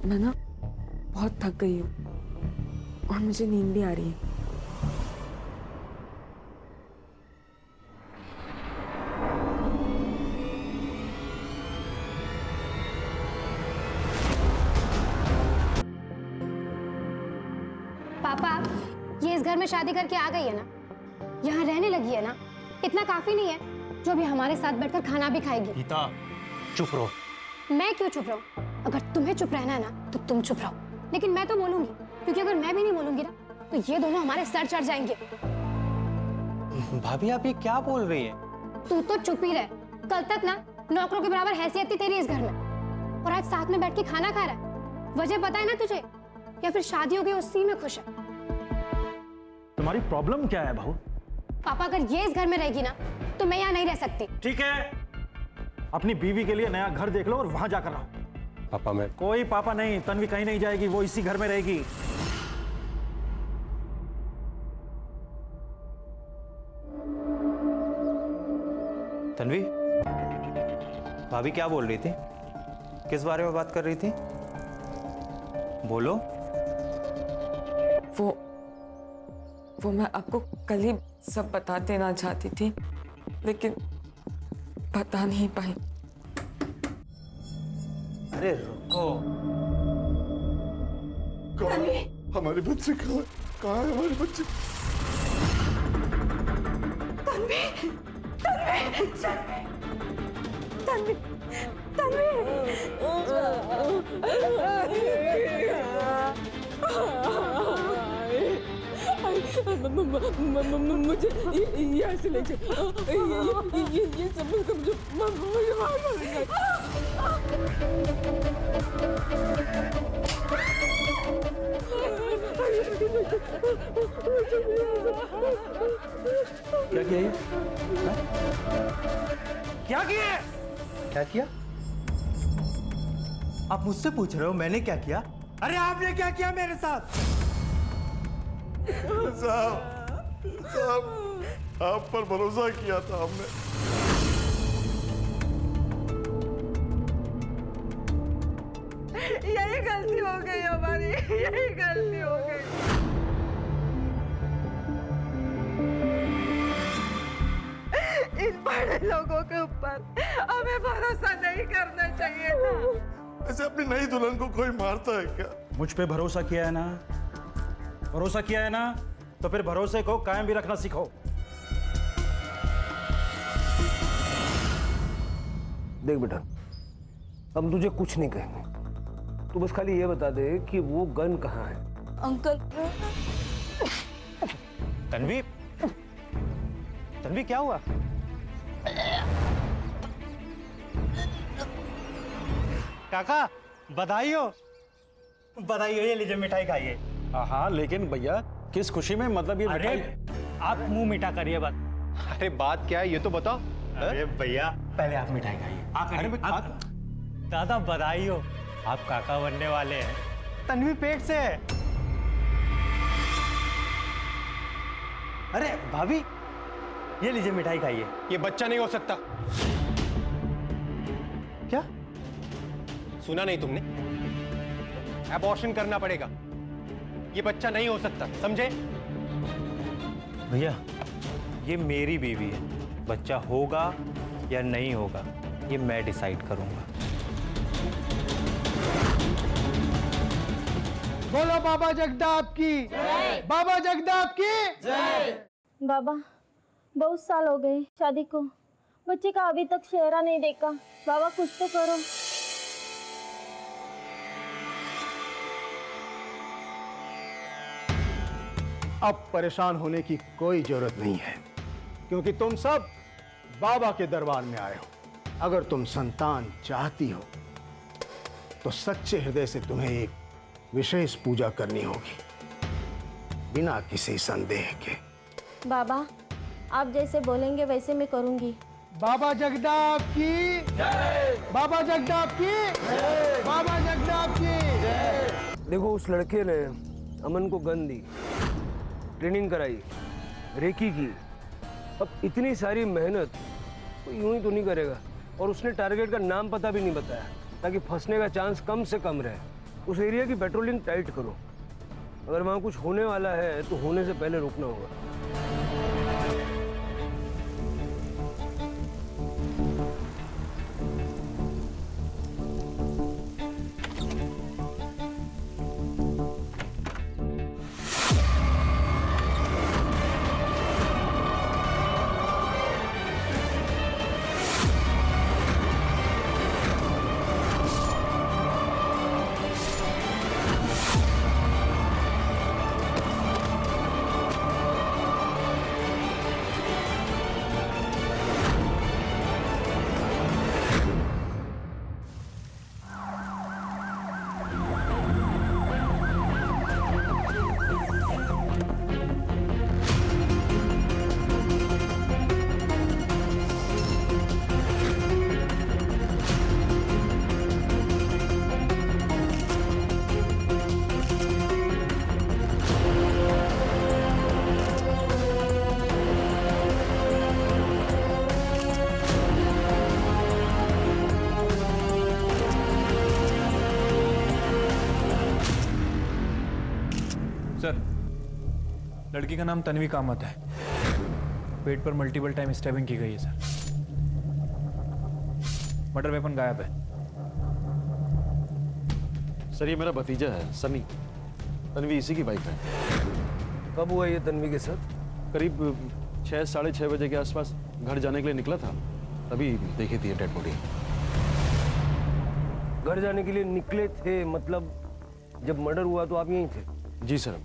मैं ना बहुत थक गई हूँ और मुझे नींद भी आ रही है। पापा, ये इस घर में शादी करके आ गई है ना, यहाँ रहने लगी है ना, इतना काफी नहीं है जो अभी हमारे साथ बैठकर खाना भी खाएगी। गीता, चुप रहो। मैं क्यों चुप रहूं? अगर तुम्हें चुप रहना है ना तो तुम चुप रहो, लेकिन मैं तो बोलूंगी, क्योंकि अगर मैं भी नहीं बोलूंगी ना तो ये दोनों हमारे सर चढ़ जाएंगे। भाभी आप ये क्या बोल रही हैं? तू तो चुप ही रह। कल तक ना नौकरों के बराबर हैसियत थी तेरी इस घर में, और आज साथ में बैठ के खाना खा रहा है। वजह पता है ना तुझे, या फिर शादी हो गई उसी में खुश है? तुम्हारी प्रॉब्लम क्या है बहू? पापा, अगर ये इस घर में रहेगी ना तो मैं यहाँ नहीं रह सकती। ठीक है, अपनी बीवी के लिए नया घर देख लो और वहां जाकर रहो। पापा मैं कोई पापा नहीं, तन्वी कहीं नहीं जाएगी, वो इसी घर में रहेगी। तन्वी, भाभी क्या बोल रही थी? किस बारे में बात कर रही थी? बोलो। वो मैं आपको कल ही सब बता देना चाहती थी, लेकिन बता नहीं पाई। अरे रुको। हमारे बच्चे कहाँ है हमारे बच्चे? मुझे यहाँ से ले जाओ। ये सब मुझे मार डालेंगे। क्या किया ये? क्या किया? क्या किया? आप मुझसे पूछ रहे हो मैंने क्या किया? अरे आपने क्या किया मेरे साथ? साहब, आप पर भरोसा किया था हमने। यही गलती हो गई हमारी, यही गलती हो गई। इन बड़े लोगों के ऊपर हमें भरोसा नहीं करना चाहिए था। ऐसे अपनी नई दुल्हन को कोई मारता है क्या? मुझ पे भरोसा किया है ना? भरोसा किया है ना? तो फिर भरोसे को कायम भी रखना सीखो। देख बेटा, हम तुझे कुछ नहीं कहेंगे, तू बस खाली ये बता दे कि वो गन कहाँ है। अंकल। तन्वी, तन्वी क्या हुआ? काका बधाई हो। बधाई हो, ये लीजिए मिठाई खाइए। हाँ, लेकिन भैया किस खुशी में? मतलब ये अरे आप मुंह मीठा करिए बात। अरे बात क्या है ये तो बताओ। अरे भैया पहले आप मिठाई खाइए। दादा बधाई हो, आप काका बनने वाले हैं। तन्वी पेट से है। अरे भाभी ये लीजिए मिठाई खाइए। ये बच्चा नहीं हो सकता। क्या? सुना नहीं तुमने? एबॉर्शन करना पड़ेगा। ये बच्चा नहीं हो सकता, समझे? भैया ये मेरी बीवी है, बच्चा होगा या नहीं होगा ये मैं डिसाइड करूंगा। बोलो बाबा जगदाप की जय। बाबा जगदाप की जय। बाबा, बहुत साल हो गए शादी को, बच्चे का अभी तक चेहरा नहीं देखा। बाबा कुछ तो करो। अब परेशान होने की कोई जरूरत नहीं है, क्योंकि तुम सब बाबा के दरबार में आए हो। अगर तुम संतान चाहती हो तो सच्चे हृदय से तुम्हें एक विशेष पूजा करनी होगी, बिना किसी संदेह के। बाबा, आप जैसे बोलेंगे वैसे मैं करूंगी। बाबा जगदाप की जय। बाबा जगदाप की जय। बाबा जगदाप की जय। देखो, उस लड़के ने अमन को गन दी, ट्रेनिंग कराई, रेकी की। अब इतनी सारी मेहनत वो यूं ही तो नहीं करेगा, और उसने टारगेट का नाम पता भी नहीं बताया ताकि फंसने का चांस कम से कम रहे। उस एरिया की पेट्रोलिंग टाइट करो। अगर वहाँ कुछ होने वाला है तो होने से पहले रोकना होगा। सर, लड़की का नाम तन्वी कामत है। पेट पर मल्टीपल टाइम स्टैबिंग की गई है सर। मर्डर वेपन गायब है। सर ये मेरा भतीजा है सनी, तन्वी इसी की वाइफ है। कब हुआ ये तन्वी के साथ? करीब 6 साढ़े 6 बजे के आसपास घर जाने के लिए निकला था, तभी देखी थी डेड बॉडी। घर जाने के लिए निकले थे मतलब जब मर्डर हुआ तो आप यहीं थे? जी सर,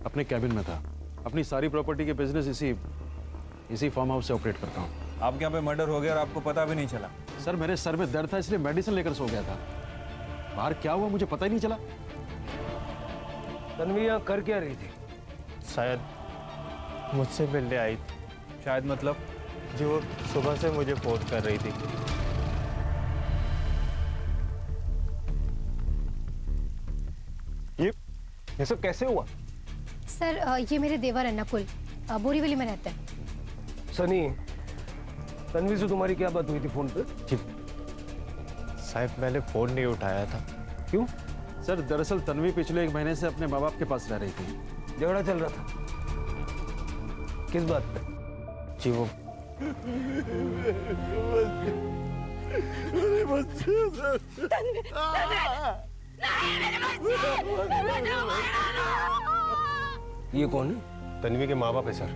अपने कैबिन में था। अपनी सारी प्रॉपर्टी के बिजनेस इसी फार्म हाउस से ऑपरेट करता हूँ। आपके यहाँ पे मर्डर हो गया और आपको पता भी नहीं चला? सर मेरे सर में दर्द था इसलिए मेडिसिन लेकर सो गया था। बाहर क्या हुआ मुझे पता ही नहीं चला। तन्वी यहाँ कर क्या रही थी? शायद मुझसे मिलने आई थी। शायद मतलब जी वो सुबह से मुझे फोन कर रही थी। ये सब कैसे हुआ? सर ये मेरे देवर है नकुल, बोरीवली में रहते हैं। सनी, तन्वी से तुम्हारी क्या बात हुई थी फोन पे? जी साहब मैंने फोन नहीं उठाया था। क्यों? सर दरअसल तन्वी पिछले 1 महीने से अपने माँ बाप के पास रह रही थी। झगड़ा चल रहा था? किस बात पे? जी वो ये कौन है? तन्वी के माँ बाप है सर।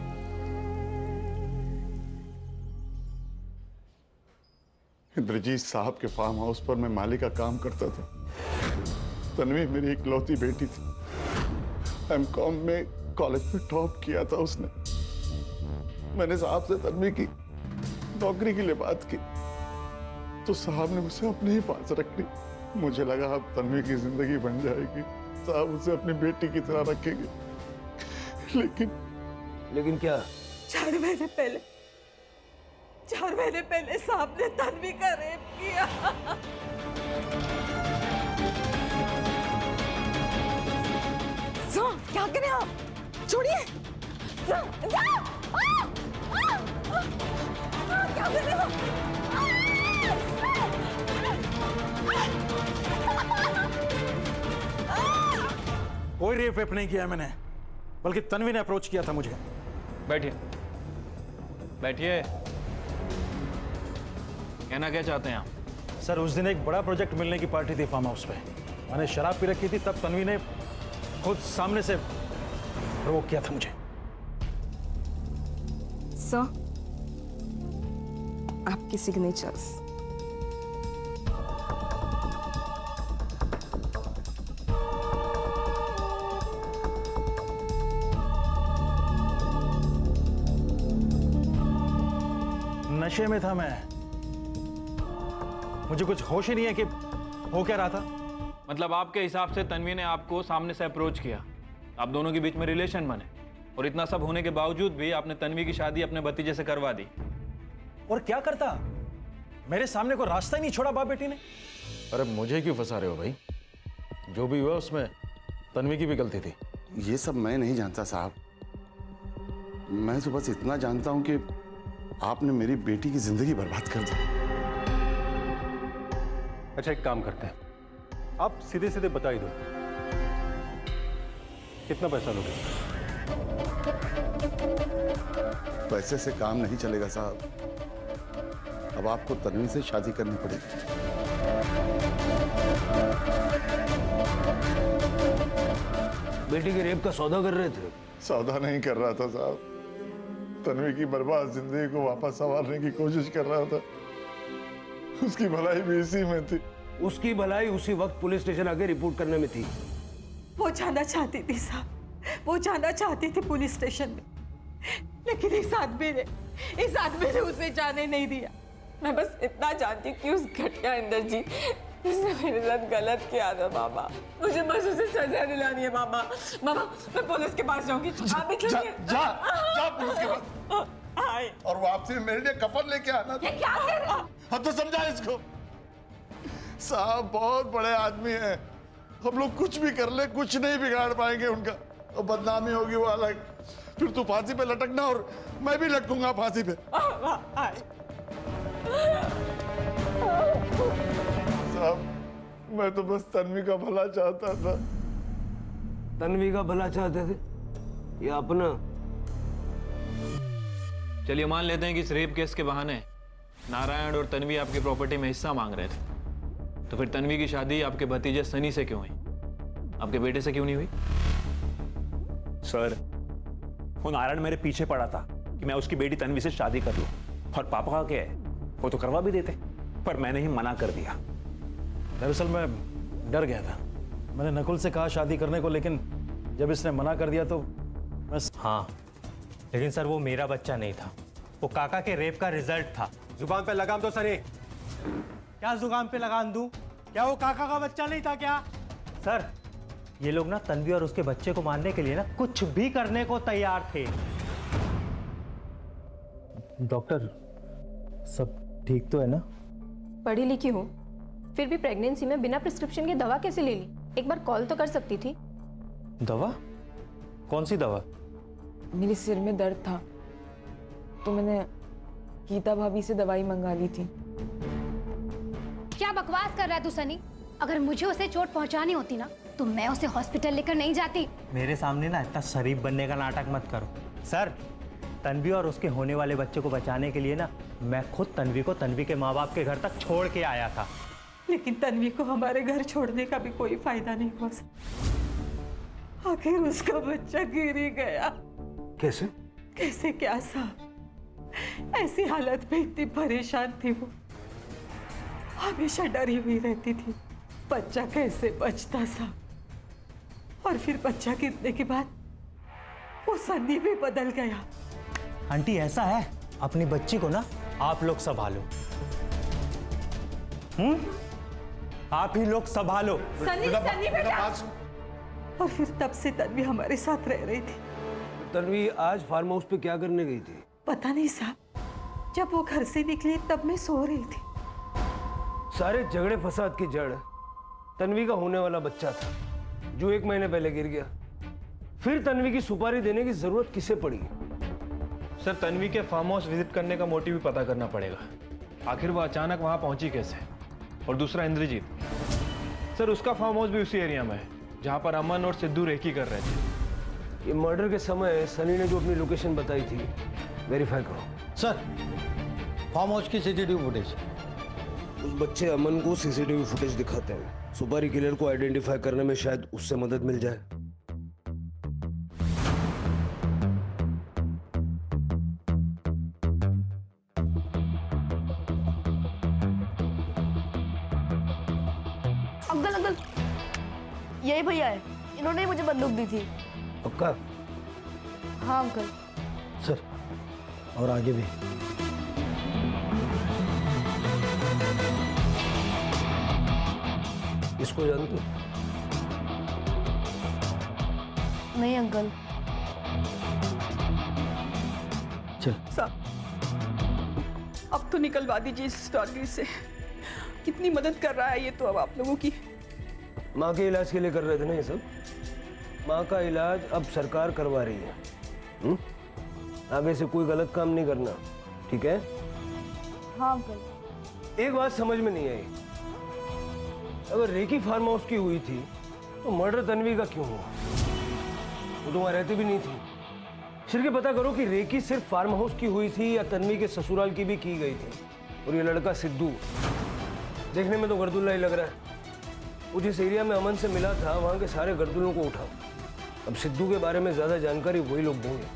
इंद्रजीत साहब के फार्म हाउस पर मैं माली का काम करता था। तन्वी मेरी इकलौती बेटी थी। एमकॉम में कॉलेज में टॉप किया था उसने। मैंने साहब से तन्वी की नौकरी के लिए बात की तो साहब ने उसे अपने ही पास रख ली। मुझे लगा अब तन्वी की जिंदगी बन जाएगी, साहब उसे अपनी बेटी की तरह रखेंगे। लेकिन क्या? 4 महीने पहले साहब ने तन्वी का रेप किया। क्या करें आप? छोड़िए। क्या कर रहे हो? कोई रेप वेप नहीं किया मैंने, बल्कि तन्वी ने अप्रोच किया था मुझे। बैठिए बैठिए। कहना क्या चाहते हैं आप? सर उस दिन एक बड़ा प्रोजेक्ट मिलने की पार्टी थी फार्म हाउस पे। मैंने शराब पी रखी थी, तब तन्वी ने खुद सामने से प्रोवोक किया था मुझे। सर, आपकी सिग्नेचर्स। नशे में था मैं, मुझे कुछ होश ही नहीं है कि हो क्या रहा था। मतलब आपके हिसाब से तन्वी ने आपको सामने से अप्रोच किया, आप दोनों के बीच में रिलेशन बने, और इतना सब होने के बावजूद भी आपने तन्वी की शादी अपने भतीजे से करवा दी। और क्या करता, मेरे सामने को रास्ता ही नहीं छोड़ा बाप बेटी ने। अरे मुझे क्यों फंसा रहे हो भाई? जो भी हुआ उसमें तन्वी की भी गलती थी। ये सब मैं नहीं जानता साहब। मैं तो बस इतना जानता हूं कि आपने मेरी बेटी की जिंदगी बर्बाद कर दी। अच्छा एक काम करते हैं, आप सीधे सीधे बता ही दो, कितना पैसा लोगे? पैसे से काम नहीं चलेगा साहब, अब आपको तन्वी से शादी करनी पड़ेगी। बेटी के रेप का सौदा कर रहे थे? सौदा नहीं कर रहा था साहब, तन्वी की बर्बाद जिंदगी को वापस संवारने की कोशिश कर रहा था। उसकी भलाई भी इसी में थी। उसकी भलाई उसी वक्त पुलिस स्टेशन आके रिपोर्ट करने में थी। वो जाना चाहती थी साहब, वो जाना चाहती थी पुलिस स्टेशन में, लेकिन इस आदमी ने उसे जाने नहीं दिया। मैं बस इतना जानती हूँ कि उस घटिया इंद्रजीत उसने मेरे साथ गलत किया था मामा। मुझे बस उसे सजा दिलानी है मामा। मामा मैं पुलिस के पास जाऊंगी। आप भी चलिए। जा पुलिस के पास और वापसी में मेरे लिए कफन लेके आना। ये क्या कर रहे हो? हम तो समझा इसको। साहब बहुत बड़े आदमी हैं, हम लोग कुछ भी कर ले कुछ नहीं बिगाड़ पाएंगे उनका। और बदनामी होगी वो अलग, फिर तू फांसी पे लटकना और मैं भी लटकूंगा फांसी पे। साहब मैं तो बस तन्वी का भला चाहता था। तन्वी का भला चाहते थे या अपना? चलिए मान लेते हैं कि इस रेप केस के बहाने नारायण और तन्वी आपकी प्रॉपर्टी में हिस्सा मांग रहे थे, तो फिर तन्वी की शादी आपके भतीजे सनी से क्यों हुई, आपके बेटे से क्यों नहीं हुई? सर, वो नारायण मेरे पीछे पड़ा था कि मैं उसकी बेटी तन्वी से शादी कर लूं, और पापा का क्या है, वो तो करवा भी देते, पर मैंने ही मना कर दिया। दरअसल मैं डर गया था, मैंने नकुल से कहा शादी करने को, लेकिन जब इसने मना कर दिया तो मैं... हाँ, लेकिन सर वो मेरा बच्चा नहीं था, वो काका के रेप का रिजल्ट था। जुबान पे लगाम दो सनी। क्या जुबान पे लगाम दूं? क्या वो काका का बच्चा नहीं था क्या? सर, ये लोग ना तन्वी और उसके बच्चे को मारने के लिए ना कुछ भी करने को तैयार थे। डॉक्टर, सब ठीक तो है ना? पढ़ी लिखी हूँ, फिर भी प्रेगनेंसी में बिना प्रिस्क्रिप्शन की दवा कैसे ले ली? एक बार कॉल तो कर सकती थी। दवा? कौन सी दवा? मेरे सिर में दर्द था तो मैंने गीता भाभी से दवाई मंगा ली थी। क्या बकवास कर रहा है तू सनी? अगर मुझे उसे चोट पहुंचानी होती ना तो मैं उसे हॉस्पिटल लेकर नहीं जाती। मेरे सामने ना इतना शरीफ बनने का नाटक मत करो। सर, तन्वी और उसके होने वाले बच्चे को बचाने के लिए ना मैं खुद तन्वी को तन्वी के माँ बाप के घर तक छोड़ के आया था। लेकिन तन्वी को हमारे घर छोड़ने का भी कोई फायदा नहीं हुआ। आखिर उसका बच्चा गिर ही गया। कैसे? कैसे क्या साहब, ऐसी हालत में इतनी परेशान थी वो, हमेशा डरी हुई रहती थी बच्चा कैसे बचता साहब। और फिर बच्चा गिरने के बाद वो सन्नी भी बदल गया। आंटी ऐसा है, अपनी बच्ची को ना आप लोग संभालो। आप ही लोग संभालो। सन्नी बेटा। और फिर तब से तन्वी हमारे साथ रह रही थी। तन्वी आज फार्म हाउस पे क्या करने गई थी? पता नहीं साहब, जब वो घर से निकली तब मैं सो रही थी। सारे झगड़े फसाद की जड़ तन्वी का होने वाला बच्चा था जो 1 महीने पहले गिर गया। फिर तन्वी की सुपारी देने की जरूरत किसे पड़ी? सर, तन्वी के फार्म हाउस विजिट करने का मोटिव भी पता करना पड़ेगा। आखिर वो अचानक वहां पहुंची कैसे? और दूसरा इंद्रजीत, सर उसका फार्म हाउस भी उसी एरिया में है जहां पर अमन और सिद्धू रेकी कर रहे थे। ये मर्डर के समय सनी ने जो अपनी लोकेशन बताई थी वेरीफाई करो। सर, फार्म हाउस की सीसीटीवी फुटेज। उस बच्चे अमन को सीसीटीवी फुटेज दिखाते हैं, सुपारी किलर को आइडेंटिफाई करने में शायद उससे मदद मिल जाए। अंकल, यही भैया है, इन्होंने ही मुझे बंदूक दी थी। पक्का? हाँ अंकल। सर, और आगे भी। इसको जानते? नहीं अंकल। चल साहब, अब तो निकलवा दीजिए इस स्टोरी से। कितनी मदद कर रहा है ये तो अब आप लोगों की। माँ के इलाज के लिए कर रहे थे ना ये सब? माँ का इलाज अब सरकार करवा रही है। आगे से कोई गलत काम नहीं करना, ठीक है? हाँ अंकल। एक बात समझ में नहीं आई, अगर रेकी फार्म हाउस की हुई थी तो मर्डर तन्वी का क्यों हुआ? वो तो वहां रहती भी नहीं थी। शिरके पता करो कि रेकी सिर्फ फार्म हाउस की हुई थी या तन्वी के ससुराल की भी की गई थी। और ये लड़का सिद्धू देखने में तो गर्दुल्ला ही लग रहा है। वो जिस एरिया में अमन से मिला था वहां के सारे गर्दुल्लों को उठाओ। अब सिद्धू के बारे में ज्यादा जानकारी वही लोग देंगे।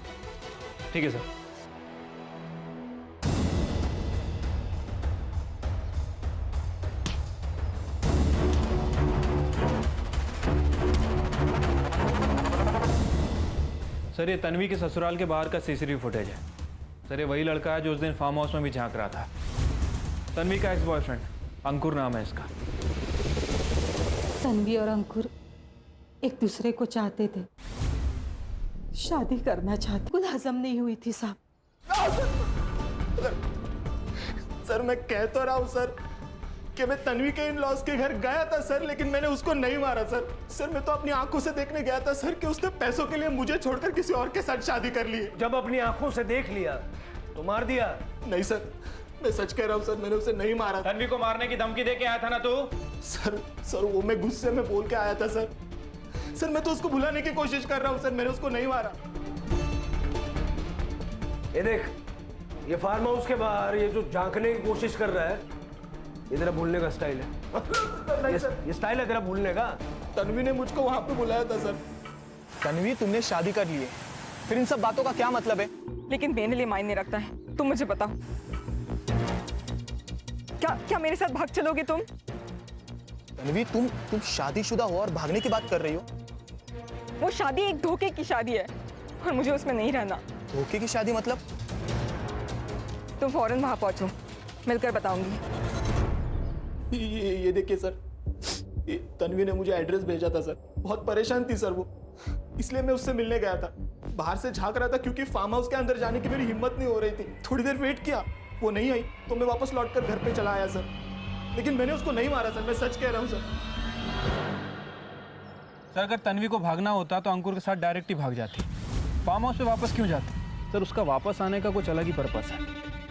ठीक है सर। सर ये तन्वी के ससुराल के बाहर का सीसीटीवी फुटेज है। सर ये वही लड़का है जो उस दिन फार्म हाउस में भी झांक रहा था। तन्वी का एक्स बॉयफ्रेंड अंकुर नाम है इसका। तन्वी और अंकुर एक दूसरे को चाहते थे, शादी करना चाहते। कुल हजम नहीं हुई थी साहब। सर मैं कह तो रहा हूँ सर कि मैं तन्वी के इन लॉस के घर गया था सर, लेकिन मैंने उसको नहीं मारा सर। सर मैं तो अपनी आंखों से देखने गया था सर कि उसने पैसों के लिए मुझे छोड़कर किसी और के साथ शादी कर ली है। जब अपनी आंखों से देख लिया तो मार दिया? नहीं सर, मैं सच कह रहा हूँ सर, मैंने उसे नहीं मारा। तन्वी को मारने की धमकी दे के आया था ना तू? सर वो मैं गुस्से में बोल के आया था सर। सर मैं तो उसको भुलाने की कोशिश कर रहा हूँ सर, मैंने उसको नहीं मारा। ये देख, ये फार्म हाउस के बाहर ये जो झांकने की कोशिश कर रहा है, ये तेरा भूलने का स्टाइल है। ये स्टाइल है तेरा भूलने का। तन्वी ने मुझको वहां पे बुलाया था सर। तन्वी तुमने शादी कर ली है, फिर इन सब बातों का क्या मतलब है? लेकिन मेरे लिए मायने रखता है। तुम मुझे बताओ, क्या मेरे साथ भाग चलोगे तुम? तन्वी तुम शादीशुदा हो और भागने की बात कर रही हो? वो शादी एक धोखे की शादी है और मुझे उसमें नहीं रहना। धोखे की शादी मतलब? तुम फौरन वहां पहुंचो, मिलकर बताऊंगी। ये देखिए सर, ये तन्वी ने मुझे एड्रेस भेजा था सर। बहुत परेशान थी सर वो, इसलिए मैं उससे मिलने गया था। बाहर से झांक रहा था क्योंकि फार्म हाउस के अंदर जाने की मेरी हिम्मत नहीं हो रही थी। थोड़ी देर वेट किया, वो नहीं आई तो मैं वापस लौटकर घर पे चला आया सर। लेकिन मैंने उसको नहीं मारा सर, मैं सच कह रहा हूँ सर। सर अगर तन्वी को भागना होता तो अंकुर के साथ डायरेक्ट ही भाग जाती। फार्म हाउस पे वापस क्यों जाती? सर उसका वापस आने का कुछ अलग ही पर्पस है।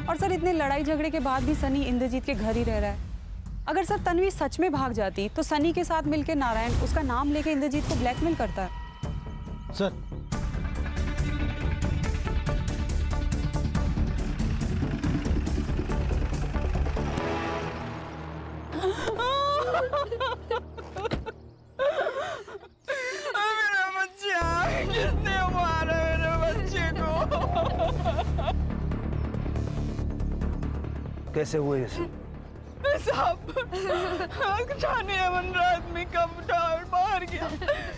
और सर इतने लड़ाई झगड़े के बाद भी सनी इंद्रजीत के घर ही रह रहा है। अगर सर तन्वी सच में भाग जाती तो सनी के साथ मिलकर नारायण उसका नाम लेके इंद्रजीत को ब्लैकमेल करता है। सर मेरा बच्चा, किसने मारा मेरे बच्चे को? कैसे हुए ये? साहब जाने अमन रात में कब बाहर गया।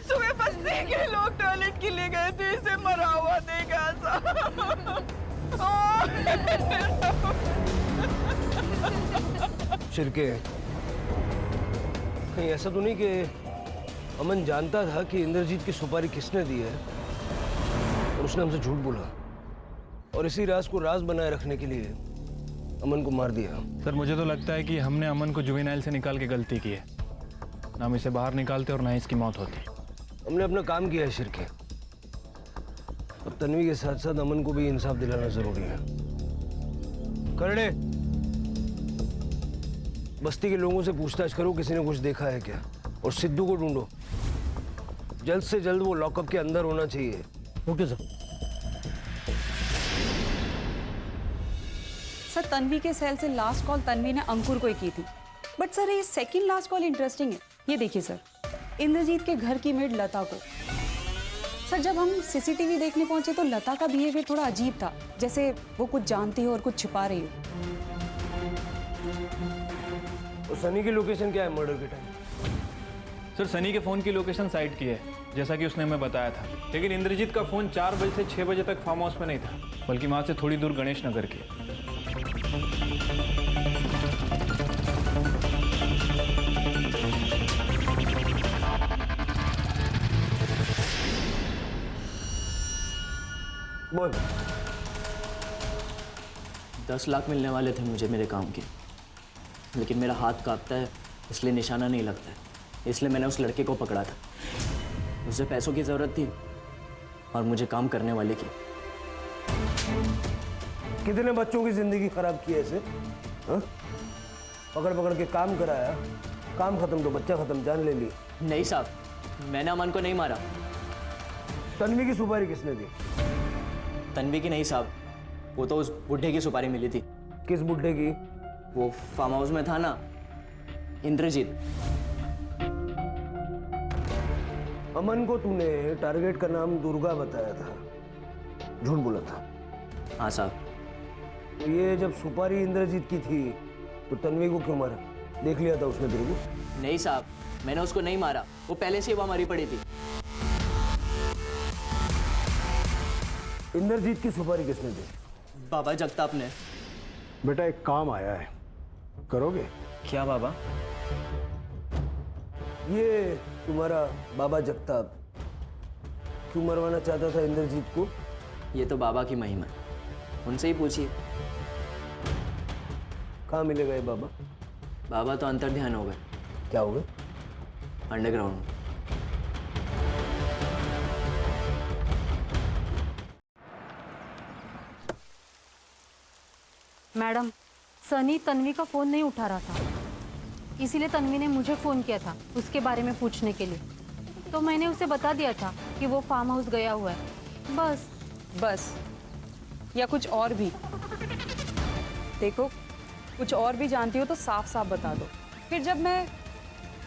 सुबह बस्ती के लोग टॉयलेट के लिए गए थे, इसे मरा हुआ देखा शिरके, कहीं ऐसा तो नहीं कि अमन जानता था कि इंद्रजीत की सुपारी किसने दी है और उसने हमसे झूठ बोला और इसी राज को राज बनाए रखने के लिए अमन को मार दिया? सर मुझे तो लगता है कि हमने अमन को जुवेनाइल से निकाल के गलती की है। ना हम इसे बाहर निकालते और ना इसकी मौत होती। हमने अपना काम किया है शिरके। अब तन्वी के साथ साथ अमन को भी इंसाफ दिलाना जरूरी है। करड़े, बस्ती के लोगों से पूछताछ करो किसी ने कुछ देखा है क्या, और सिद्धू को ढूंढो। जल्द से जल्द वो लॉकअप के अंदर होना चाहिए। Okay sir. सर तन्वी के सेल से लास्ट कॉल तन्वी ने अंकुर को ही की थी। बट सर ये सेकंड लास्ट कॉल इंटरेस्टिंग है। ये देखिए सर, इंद्रजीत के घर की मेड लता को। सर जब हम सीसीटीवी देखने पहुंचे तो लता का बिहेवियर थोड़ा अजीब था, जैसे वो कुछ जानती हो और कुछ छिपा रही हो। तो सनी की लोकेशन क्या है मर्डर के टाइम? सर सनी के फोन की लोकेशन साइट की है, जैसा कि उसने हमें बताया था। लेकिन इंद्रजीत का फोन 4 बजे से 6 बजे तक फार्म हाउस में नहीं था, बल्कि वहां से थोड़ी दूर गणेश नगर की। बोल। 10 लाख मिलने वाले थे मुझे मेरे काम के, लेकिन मेरा हाथ कांपता है इसलिए निशाना नहीं लगता है। इसलिए मैंने उस लड़के को पकड़ा था। उसे पैसों की ज़रूरत थी और मुझे काम करने वाले की। कितने बच्चों की जिंदगी खराब की ऐसे? पकड़ पकड़ के काम कराया काम खत्म तो बच्चा खत्म, जान ले ली। नहीं साहब, मैंने अमन को नहीं मारा। तन्वी की सुपारी किसने दी? तन्वी की नहीं साहब, वो तो उस बुढ़े की सुपारी मिली थी। किस बुढ़े की? वो फार्म हाउस में था ना, इंद्रजीत। अमन को तूने टारगेट का नाम दुर्गा बताया था, झूठ बोला था। हाँ साहब। तो ये जब सुपारी इंद्रजीत की थी तो तन्वी को क्यों मारा? देख लिया था उसने तेरे को? नहीं साहब, मैंने उसको नहीं मारा, वो पहले से ही वहां मरी पड़ी थी। इंद्रजीत की सुपारी किसने दी? बाबा जगताप ने। बेटा एक काम आया है, करोगे? क्या बाबा? ये तुम्हारा बाबा जगताप क्यों मरवाना चाहता था इंद्रजीत को? ये तो बाबा की महिमा है, उनसे ही पूछिए। कहाँ मिलेगा ये बाबा? बाबा तो अंतर ध्यान हो गए। क्या हो गए? अंडरग्राउंड। मैडम, सनी तन्वी का फ़ोन नहीं उठा रहा था, इसीलिए तन्वी ने मुझे फ़ोन किया था उसके बारे में पूछने के लिए। तो मैंने उसे बता दिया था कि वो फार्म हाउस गया हुआ है। बस या कुछ और भी? देखो, कुछ और भी जानती हो तो साफ साफ बता दो, फिर जब मैं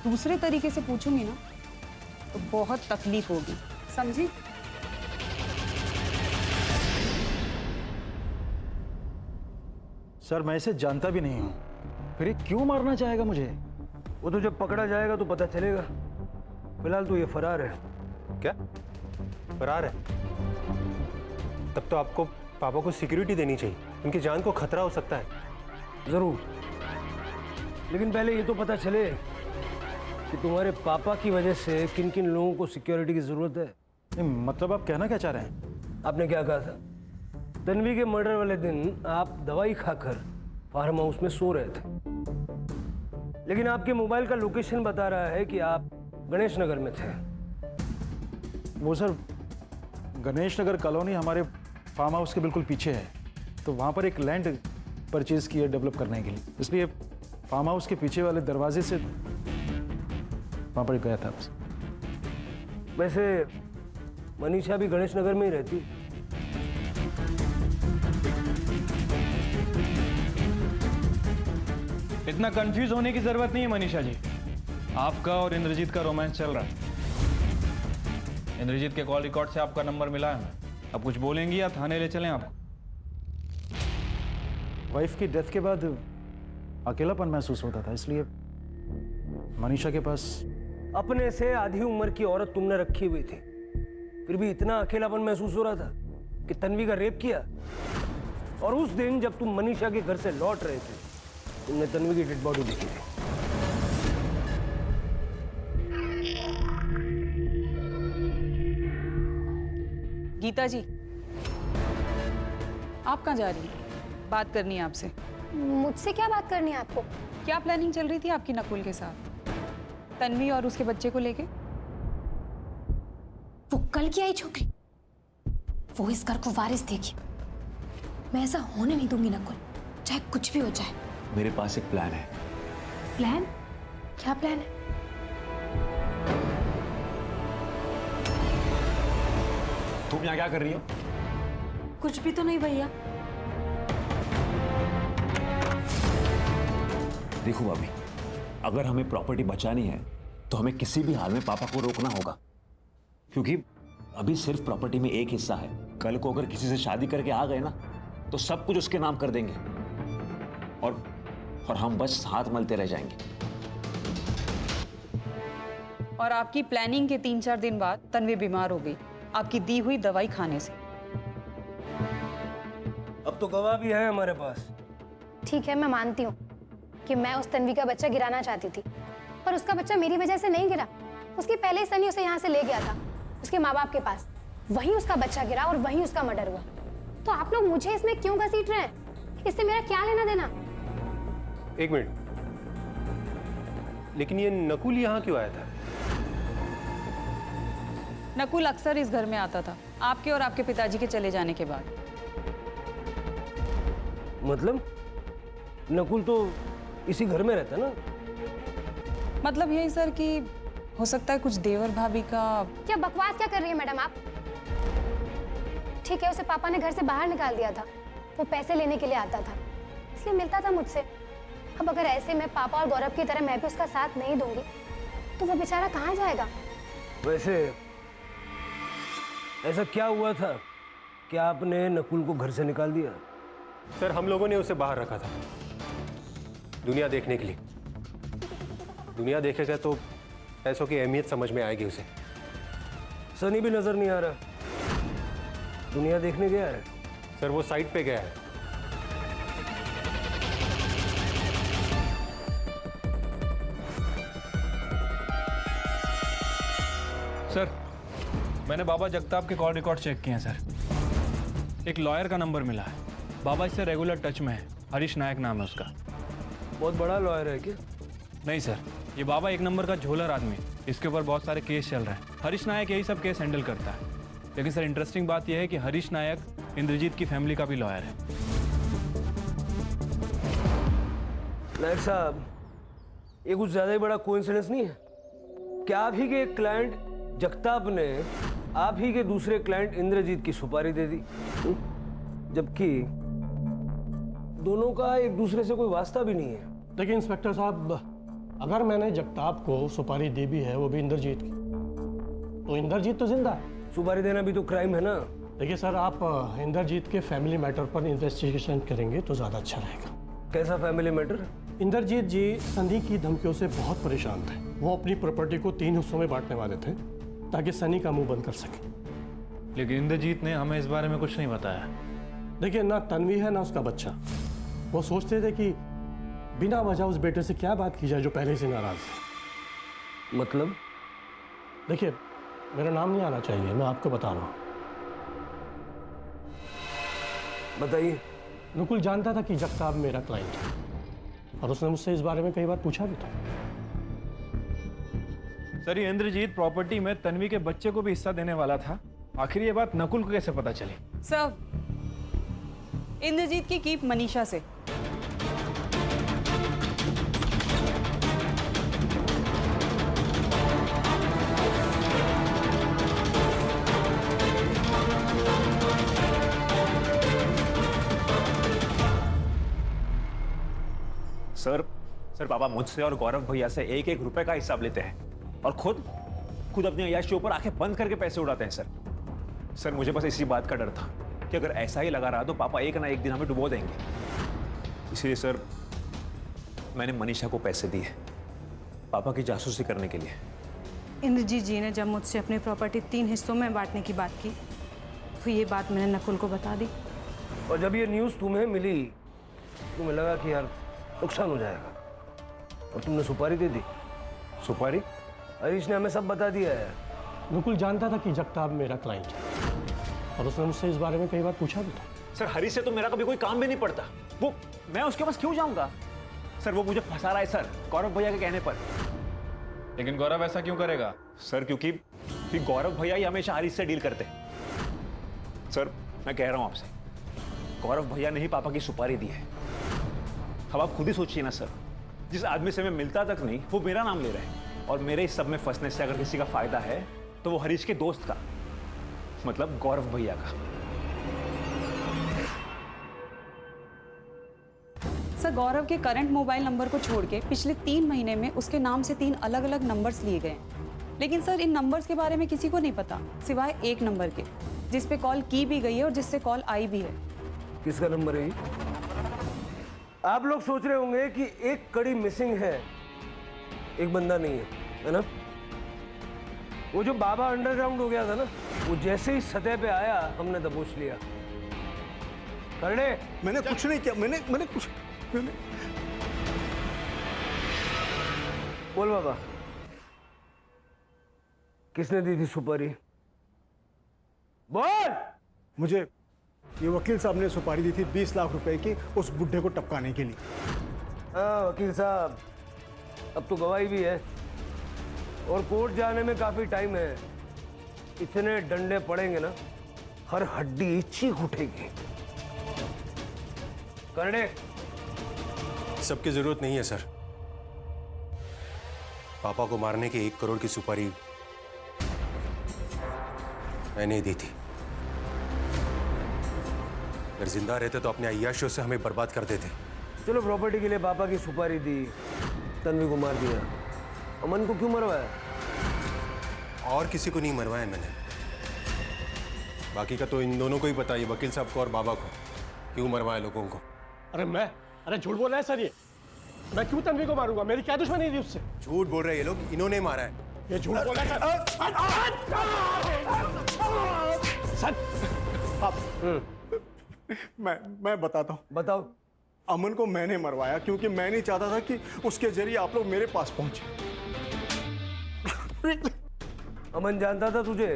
दूसरे तरीके से पूछूंगी ना तो बहुत तकलीफ होगी, समझी? सर मैं इसे जानता भी नहीं हूं, फिर ये क्यों मारना चाहेगा मुझे? वो तो जब पकड़ा जाएगा तो पता चलेगा। फिलहाल तो ये फरार है। क्या फरार है? तब तो आपको पापा को सिक्योरिटी देनी चाहिए, उनकी जान को खतरा हो सकता है। जरूर, लेकिन पहले ये तो पता चले कि तुम्हारे पापा की वजह से किन किन लोगों को सिक्योरिटी की जरूरत है। नहीं, मतलब आप कहना क्या चाह रहे हैं? आपने क्या कहा था? तन्वी के मर्डर वाले दिन आप दवाई खाकर फार्म हाउस में सो रहे थे, लेकिन आपके मोबाइल का लोकेशन बता रहा है कि आप गणेश नगर में थे। वो सर, गणेश नगर कॉलोनी हमारे फार्म हाउस के बिल्कुल पीछे है, तो वहाँ पर एक लैंड परचेज की है डेवलप करने के लिए, इसलिए फार्म हाउस के पीछे वाले दरवाजे से वहाँ पर गया था। वैसे मनीषा भी गणेश नगर में ही रहती। इतना कंफ्यूज होने की जरूरत नहीं है मनीषा जी, आपका और इंद्रजीत का रोमांस चल रहा है। इंद्रजीत के कॉल रिकॉर्ड से आपका नंबर मिला है। अब कुछ बोलेंगी या थाने ले चलें आपको? वाइफ की डेथ के बाद अकेलापन महसूस होता था, इसलिए मनीषा के पास। अपने से आधी उम्र की औरत तुमने रखी हुई थी, फिर भी इतना अकेलापन महसूस हो रहा था कि तन्वी का रेप किया। और उस दिन जब तुम मनीषा के घर से लौट रहे थे, तुमने तन्वी की डेड बॉडी देखी थी। गीता जी, आप कहाँ जा रही हैं? बात करनी है आपसे। मुझसे क्या बात करनी है आपको? क्या प्लानिंग चल रही थी आपकी नकुल के साथ, तन्वी और उसके बच्चे को लेके? वो कल की आई छोकरी, वो इस घर को वारिस देगी। मैं ऐसा होने नहीं दूंगी नकुल, चाहे कुछ भी हो जाए। मेरे पास एक प्लान है। प्लान? क्या प्लान है? तुम यहाँ क्या कर रही हो? कुछ भी तो नहीं भैया। देखो भाभी, अगर हमें प्रॉपर्टी बचानी है तो हमें किसी भी हाल में पापा को रोकना होगा, क्योंकि अभी सिर्फ प्रॉपर्टी में एक हिस्सा है। कल को अगर किसी से शादी करके आ गए ना तो सब कुछ उसके नाम कर देंगे और हम बस हाथ मलते रह जाएंगे। और आपकी प्लानिंग के 3-4 दिन बाद तन्वी बीमार हो गई, आपकी दी हुई दवाई खाने से। अब तो गवाह भी है हमारे पास। ठीक है, मैं मानती हूँ कि मैं उस तन्वी का बच्चा गिराना चाहती थी, पर उसका बच्चा मेरी वजह से नहीं गिरा। उसकी पहले ही सनी उसे यहाँ से ले गया था उसके माँ बाप के पास, वहीं उसका बच्चा गिरा और वहीं उसका मर्डर हुआ। तो आप लोग मुझे इसमें क्यों घसीट रहे हैं? इससे मेरा क्या लेना देना? एक मिनट, लेकिन ये नकुल यहाँ क्यों आया था? नकुल अक्सर इस घर में आता था आपके और आपके पिताजी के चले जाने के बाद। मतलब नकुल तो इसी घर में रहता ना? मतलब यही सर कि हो सकता है कुछ देवर भाभी का। क्या बकवास क्या कर रही है मैडम आप? ठीक है, उसे पापा ने घर से बाहर निकाल दिया था, वो पैसे लेने के लिए आता था इसलिए मिलता था मुझसे। अब अगर ऐसे में पापा और गौरव की तरह मैं भी उसका साथ नहीं दूंगी तो वो बेचारा कहाँ जाएगा? वैसे ऐसा क्या हुआ था कि आपने नकुल को घर से निकाल दिया? सर हम लोगों ने उसे बाहर रखा था दुनिया देखने के लिए। दुनिया देखेगा तो पैसों की अहमियत समझ में आएगी उसे। सनी भी नजर नहीं आ रहा, दुनिया देखने गया है? सर वो साइट पे गया है। सर मैंने बाबा जगताप के कॉल रिकॉर्ड चेक किए हैं सर। एक लॉयर का नंबर मिला है, बाबा इससे रेगुलर टच में है। हरीश नायक नाम है उसका। बहुत बड़ा लॉयर है क्या? नहीं सर, ये बाबा एक नंबर का झोलर आदमी, इसके ऊपर बहुत सारे केस चल रहे हैं। हरीश नायक यही सब केस हैंडल करता है। लेकिन सर इंटरेस्टिंग बात यह है कि हरीश नायक इंद्रजीत की फैमिली का भी लॉयर है। नायक साहब, ये कुछ ज्यादा ही बड़ा कोइंसिडेंस नहीं है क्या? आप ही के एक क्लाइंट जगताप ने आप ही के दूसरे क्लाइंट इंद्रजीत की सुपारी दे दी, जबकि दोनों का एक दूसरे से कोई वास्ता भी नहीं है। देखिए इंस्पेक्टर साहब, अगर मैंने जगताप को सुपारी दी भी है, वो भी इंद्रजीत की, तो इंद्रजीत तो जिंदा है। सुपारी देना भी तो क्राइम है ना। देखिए सर, आप इंद्रजीत के फैमिली मैटर पर इन्वेस्टिगेशन करेंगे तो ज़्यादा अच्छा रहेगा। कैसा फैमिली मैटर? इंद्रजीत जी सनी की धमकियों से बहुत परेशान थे। वो अपनी प्रॉपर्टी को 3 हिस्सों में बांटने वाले थे ताकि सनी का मुंह बंद कर सके। लेकिन इंद्रजीत ने हमें इस बारे में कुछ नहीं बताया। देखिए, ना तन्वी है ना उसका बच्चा। वो सोचते थे कि बिना वजह उस बेटे से क्या बात की जाए जो पहले से नाराज है। मतलब? देखिए, मेरा नाम नहीं आना चाहिए, मैं आपको बता रहा हूँ। बताइए। नकुल जानता था कि जगताप मेरा क्लाइंट है और उसने मुझसे इस बारे में कई बार पूछा भी था। सर ये इंद्रजीत प्रॉपर्टी में तन्वी के बच्चे को भी हिस्सा देने वाला था। आखिर ये बात नकुल को कैसे पता चली? सर, इंद्रजीत की कीप मनीषा से। सर पापा मुझसे और गौरव भैया से 1-1 रुपए का हिसाब लेते हैं और खुद अपने अय्याशी के ऊपर आंखें बंद करके पैसे उड़ाते हैं। सर मुझे बस इसी बात का डर था कि अगर ऐसा ही लगा रहा तो पापा एक ना एक दिन हमें डुबो देंगे। इसलिए सर मैंने मनीषा को पैसे दिए पापा की जासूसी करने के लिए। इंद्रजीत जी ने जब मुझसे अपनी प्रॉपर्टी 3 हिस्सों में बांटने की बात की तो ये बात मैंने नकुल को बता दी। और जब ये न्यूज़ तुम्हें मिली तुम्हें लगा कि यार नुकसान हो जाएगा और तुमने सुपारी दे दी। सुपारी? हरीश ने हमें सब बता दिया है। नकुल जानता था कि जगताप मेरा क्लाइंट है और उसने मुझसे इस बारे में कई बार पूछा भी था। सर हरीश से तो मेरा कभी कोई काम भी नहीं पड़ता, वो मैं उसके पास क्यों जाऊंगा? सर वो मुझे फंसा रहा है सर, गौरव भैया के कहने पर। लेकिन गौरव ऐसा क्यों करेगा? सर क्योंकि गौरव भैया ही हमेशा हरीश से डील करते हैं। सर मैं कह रहा हूं आपसे, गौरव भैया ने ही पापा की सुपारी दी है। अब आप खुद ही सोचिए ना सर, जिस आदमी से मैं मिलता तक नहीं वो मेरा नाम ले रहा है और मेरे इस सब में फंसने से अगर किसी का फायदा है तो वो हरीश के दोस्त का, मतलब गौरव भैया का। सर, गौरव के करंट मोबाइल नंबर को छोड़ के पिछले 3 महीने में उसके नाम से 3 अलग अलग नंबर्स लिए गए। लेकिन सर इन नंबर्स के बारे में किसी को नहीं पता सिवाय एक नंबर के, जिस पे कॉल की भी गई है और जिससे कॉल आई भी है। किसका नंबर है ये? आप लोग सोच रहे होंगे कि एक कड़ी मिसिंग है, एक बंदा नहीं है ना? वो जो बाबा अंडरग्राउंड हो गया था ना, वो जैसे ही सतह पे आया हमने दबोच लिया। करने मैंने कुछ नहीं किया, मैंने कुछ बोल बाबा, किसने दी थी सुपारी? बोल। मुझे ये वकील साहब ने सुपारी दी थी 20 लाख रुपए की उस बुढ़े को टपकाने के लिए। हाँ वकील साहब, अब तो गवाही भी है और कोर्ट जाने में काफी टाइम है। इतने डंडे पड़ेंगे ना, हर हड्डी चीख उठेगी। करने सबकी जरूरत नहीं है सर। पापा को मारने की 1 करोड़ की सुपारी मैंने दी थी। अगर जिंदा रहते तो अपने अय्याशियों से हमें बर्बाद कर देते। चलो प्रॉपर्टी के लिए पापा की सुपारी दी, तन्वी को मार दिया, अमन को क्यों मरवाया? और किसी को नहीं मरवाया मैंने। बाकी का तो इन दोनों को ही पता है, वकील साहब को और बाबा को, क्यों मरवाया लोगों को। अरे झूठ बोल रहा है सर ये। मैं क्यों तन्वी को मारूंगा? मेरी क्या दुश्मनी थी उससे? झूठ बोल रहे हैं ये लोग, इन्होंने मारा है। ये झूठ बोल रहा है सर। मैं बताता हूँ। बताओ। अमन को मैंने मरवाया क्योंकि मैं नहीं चाहता था कि उसके जरिए आप लोग मेरे पास पहुंचे। अमन जानता था तुझे?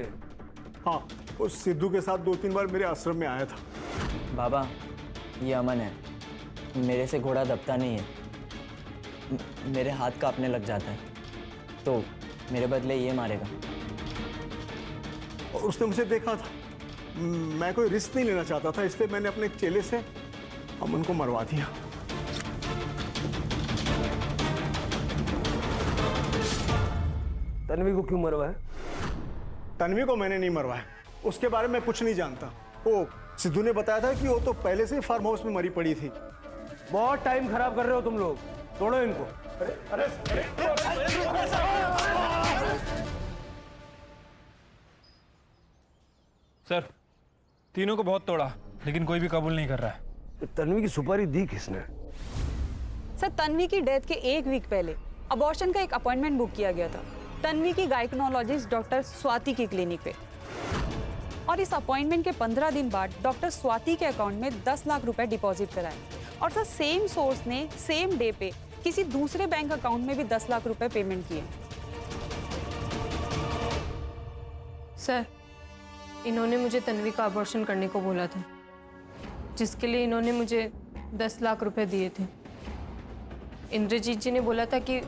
हाँ, उस सिद्धू के साथ 2-3 बार मेरे आश्रम में आया था। बाबा, ये अमन है, मेरे से घोड़ा दबता नहीं है, मेरे हाथ कांपने लग जाता है, तो मेरे बदले ये मारेगा। और उसने मुझे देखा था, मैं कोई रिस्क नहीं लेना चाहता था, इसलिए मैंने अपने चेले से अमन को मरवा दिया। तन्वी को क्यों मरवाया? तन्वी को मैंने नहीं मरवाया, उसके बारे में कुछ नहीं जानता। वो सिद्धू ने बताया था कि वो तो पहले से ही फार्म हाउस में मरी पड़ी थी। बहुत टाइम खराब कर रहे हो तुम लोग, तोड़ो इनको। सर, तीनों को बहुत तोड़ा, लेकिन कोई भी कबूल नहीं कर रहा है। तन्वी की सुपारी दी किसने? सर, तन्वी की डेथ के 1 वीक पहले अबॉर्शन का एक अपॉइंटमेंट बुक किया गया था तन्वी की गायकोनोलॉजिस्ट डॉक्टर स्वाति की क्लिनिक पे। और इस अपॉइंटमेंट के 15 दिन बाद डॉक्टर स्वाति के अकाउंट में 10 लाख रुपए डिपॉजिट कराए। और सर, सेम सोर्स ने सेम डे पे किसी दूसरे बैंक अकाउंट में भी 10 लाख रुपए पेमेंट किए। सर, इन्होंने मुझे तन्वी का अबॉर्शन करने को बोला था, जिसके लिए इन्होंने मुझे 10 लाख रुपए दिए थे। इंद्रजीत जी ने बोला था कि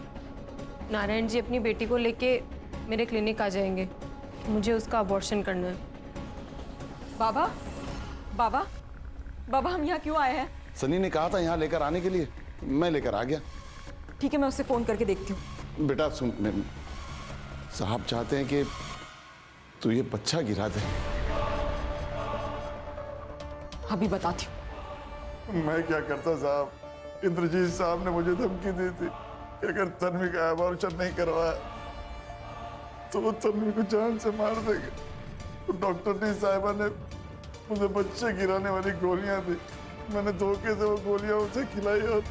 नारायण जी अपनी बेटी को लेके मेरे क्लिनिक आ जाएंगे, मुझे उसका अबॉर्शन करना है। बाबा, बाबा, बाबा, हम यहाँ क्यों आए हैं? सनी ने कहा था यहाँ लेकर आने के लिए, मैं लेकर आ गया। ठीक है, मैं उससे फोन करके देखती हूँ। बेटा सुन, साहब चाहते हैं कि तू ये बच्चा गिरा दे। अभी बताती हूँ। मैं क्या करता साहब, इंद्रजीत साहब ने मुझे धमकी दी थी कि अगर तन्वी का अबॉर्शन नहीं करवाया तो वो तन्वी को जान से मार देंगे। तो डॉक्टर डी साहिबा ने मुझे बच्चे गिराने वाली गोलियां दी, मैंने धोखे से वो गोलियां उसे खिलाई और